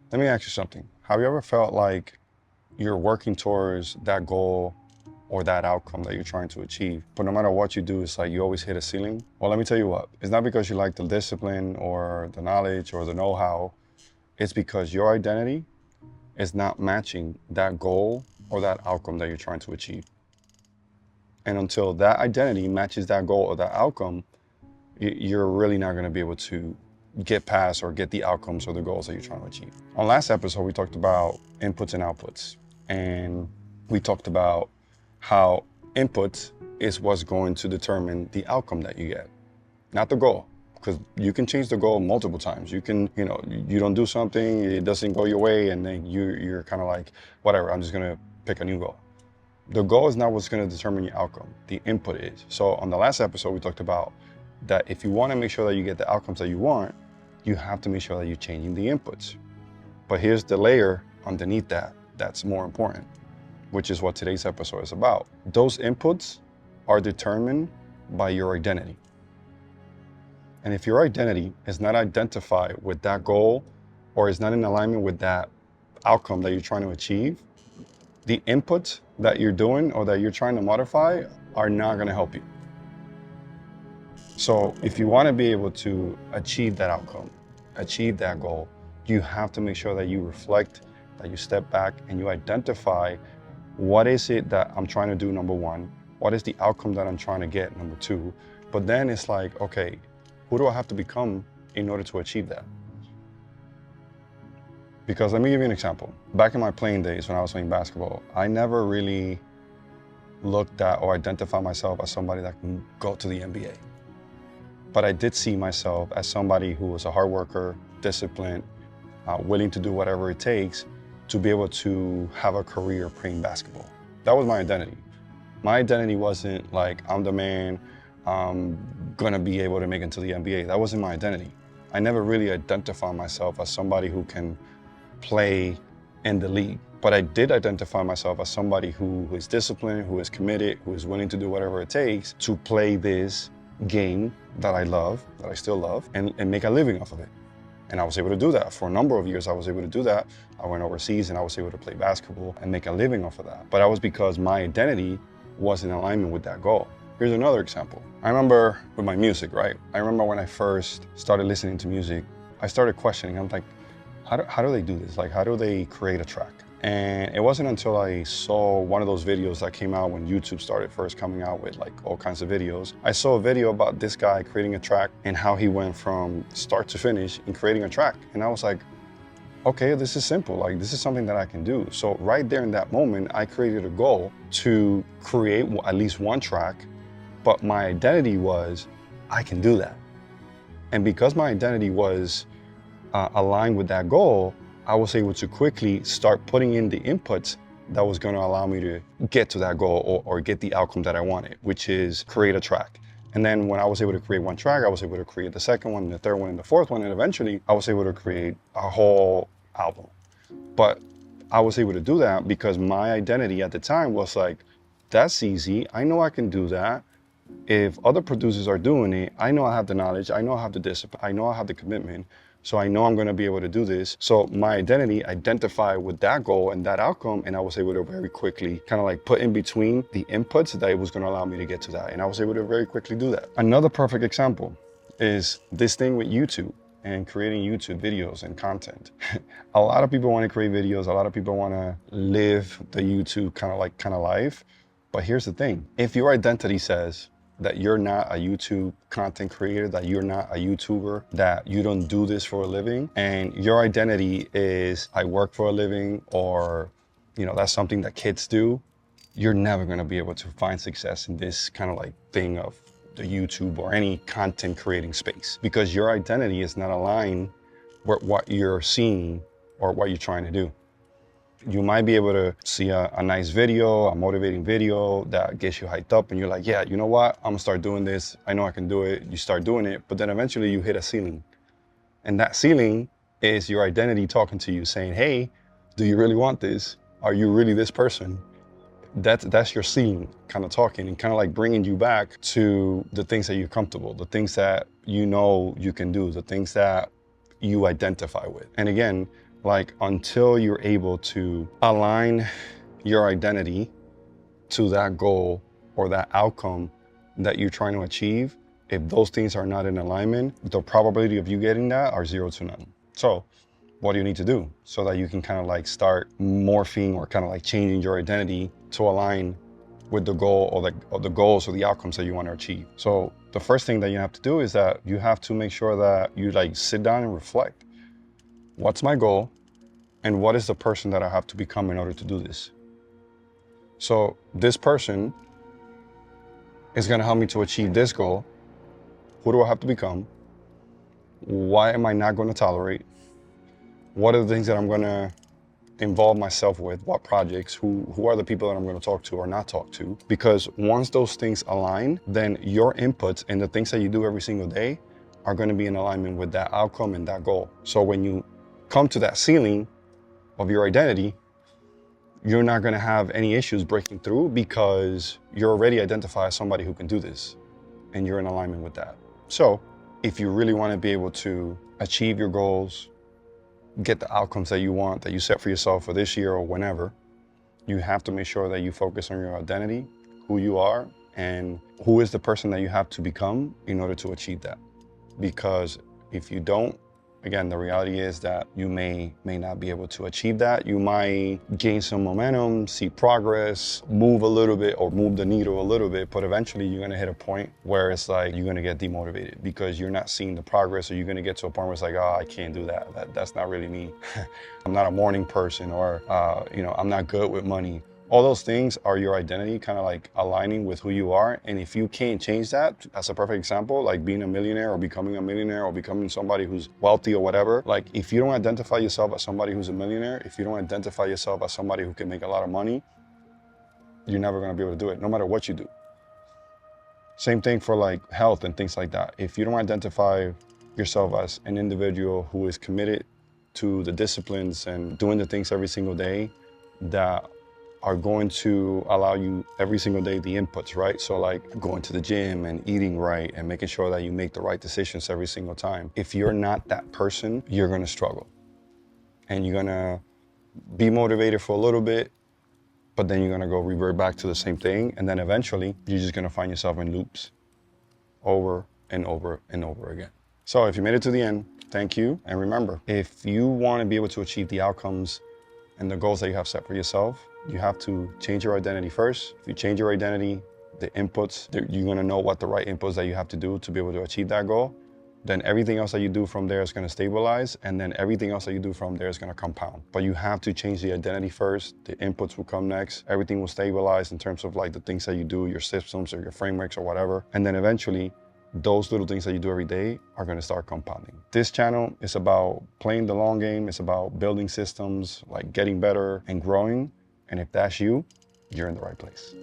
Let me ask you something. Have you ever felt like you're working towards that goal or that outcome that you're trying to achieve, but no matter what you do, it's like you always hit a ceiling? Well, let me tell you what. It's not because you lack the discipline or the knowledge or the know-how. It's because your identity is not matching that goal or that outcome that you're trying to achieve. And until that identity matches that goal or that outcome, you're really not going to be able to get past or get the outcomes or the goals that you're trying to achieve. On last episode, we talked about inputs and outputs. And we talked about how input is what's going to determine the outcome that you get, not the goal. Because you can change the goal multiple times. You can, you don't do something, it doesn't go your way, and then you're kind of like, whatever, I'm just going to pick a new goal. The goal is not what's going to determine your outcome. The input is. So on the last episode, we talked about that if you want to make sure that you get the outcomes that you want, you have to make sure that you're changing the inputs. But here's the layer underneath that that's more important, which is what today's episode is about. Those inputs are determined by your identity. And if your identity is not identified with that goal or is not in alignment with that outcome that you're trying to achieve, the inputs that you're doing or that you're trying to modify are not going to help you. So if you want to be able to achieve that outcome, achieve that goal, you have to make sure that you reflect, that you step back and you identify what is it that I'm trying to do, number one, what is the outcome that I'm trying to get, number two. But then it's like, okay, who do I have to become in order to achieve that? Because let me give you an example. Back in my playing days when I was playing basketball, I never really looked at or identified myself as somebody that can go to the NBA. But I did see myself as somebody who was a hard worker, disciplined, willing to do whatever it takes to be able to have a career playing basketball. That was my identity. My identity wasn't like, I'm the man, I'm gonna be able to make it to the NBA. That wasn't my identity. I never really identified myself as somebody who can play in the league. But I did identify myself as somebody who is disciplined, who is committed, who is willing to do whatever it takes to play this game that I love, that I still love, and make a living off of it. And I was able to do that. For a number of years, I was able to do that. I went overseas and I was able to play basketball and make a living off of that. But that was because my identity was in alignment with that goal. Here's another example. I remember with my music, right? I remember when I first started listening to music, I started questioning. I'm like, how do they do this? Like, how do they create a track? And it wasn't until I saw one of those videos that came out when YouTube started first coming out with like all kinds of videos. I saw a video about this guy creating a track and how he went from start to finish in creating a track. And I was like, okay, this is simple. Like, this is something that I can do. So right there in that moment, I created a goal to create at least one track, but my identity was, I can do that. And because my identity was aligned with that goal, I was able to quickly start putting in the inputs that was going to allow me to get to that goal or get the outcome that I wanted, which is create a track. And then when I was able to create one track, I was able to create the second one, the third one, and the fourth one. And eventually I was able to create a whole album. But I was able to do that because my identity at the time was like, that's easy. I know I can do that. If other producers are doing it, I know I have the knowledge. I know I have the discipline. I know I have the commitment. So I know I'm going to be able to do this. So my identity identified with that goal and that outcome, and I was able to very quickly kind of like put in between the inputs that it was going to allow me to get to that. And I was able to very quickly do that. Another perfect example is this thing with YouTube and creating YouTube videos and content. A lot of people want to create videos. A lot of people want to live the YouTube kind of life. But here's the thing. If your identity says that you're not a YouTube content creator, that you're not a YouTuber, that you don't do this for a living, and your identity is I work for a living, or that's something that kids do, you're never gonna be able to find success in this kind of like thing of the YouTube or any content creating space, because your identity is not aligned with what you're seeing or what you're trying to do. You might be able to see a nice video, a motivating video that gets you hyped up and you're like, yeah, you know what? I'm gonna start doing this. I know I can do it. You start doing it, but then eventually you hit a ceiling. And that ceiling is your identity talking to you saying, hey, do you really want this? Are you really this person? That's your ceiling kind of talking and kind of like bringing you back to the things that you're comfortable, the things that you know you can do, the things that you identify with. And again, Like until you're able to align your identity to that goal or that outcome that you're trying to achieve, if those things are not in alignment, the probability of you getting that are 0 to none. So what do you need to do so that you can kind of like start morphing or kind of like changing your identity to align with the goal or the goals or the outcomes that you want to achieve? So the first thing that you have to do is that you have to make sure that you like sit down and reflect. What's my goal? And what is the person that I have to become in order to do this? So this person is going to help me to achieve this goal. Who do I have to become? Why am I not going to tolerate? What are the things that I'm going to involve myself with? What projects? Who are the people that I'm going to talk to or not talk to? Because once those things align, then your inputs and the things that you do every single day are going to be in alignment with that outcome and that goal. So when you come to that ceiling of your identity, you're not going to have any issues breaking through because you're already identified as somebody who can do this and you're in alignment with that. So if you really want to be able to achieve your goals, get the outcomes that you want, that you set for yourself for this year or whenever, you have to make sure that you focus on your identity, who you are, and who is the person that you have to become in order to achieve that. Because if you don't, again, the reality is that you may not be able to achieve that. You might gain some momentum, see progress, move a little bit or move the needle a little bit, but eventually you're gonna hit a point where it's like you're gonna get demotivated because you're not seeing the progress, or you're gonna get to a point where it's like, oh, I can't do that. That's not really me. I'm not a morning person, or I'm not good with money. All those things are your identity kind of like aligning with who you are. And if you can't change that, that's a perfect example, like being a millionaire or becoming a millionaire or becoming somebody who's wealthy or whatever. Like if you don't identify yourself as somebody who's a millionaire, if you don't identify yourself as somebody who can make a lot of money, you're never gonna be able to do it, no matter what you do. Same thing for like health and things like that. If you don't identify yourself as an individual who is committed to the disciplines and doing the things every single day that are going to allow you every single day the inputs, right? So like going to the gym and eating right and making sure that you make the right decisions every single time. If you're not that person, you're gonna struggle. And you're gonna be motivated for a little bit, but then you're gonna go revert back to the same thing. And then eventually you're just gonna find yourself in loops over and over and over again. So if you made it to the end, thank you. And remember, if you wanna be able to achieve the outcomes and the goals that you have set for yourself, you have to change your identity first. If you change your identity, the inputs, you're gonna know what the right inputs that you have to do to be able to achieve that goal. Then everything else that you do from there is gonna stabilize, and then everything else that you do from there is gonna compound. But you have to change the identity first, the inputs will come next, everything will stabilize in terms of like the things that you do, your systems or your frameworks or whatever. And then eventually, those little things that you do every day are gonna start compounding. This channel is about playing the long game. It's about building systems, like getting better and growing. And if that's you, you're in the right place.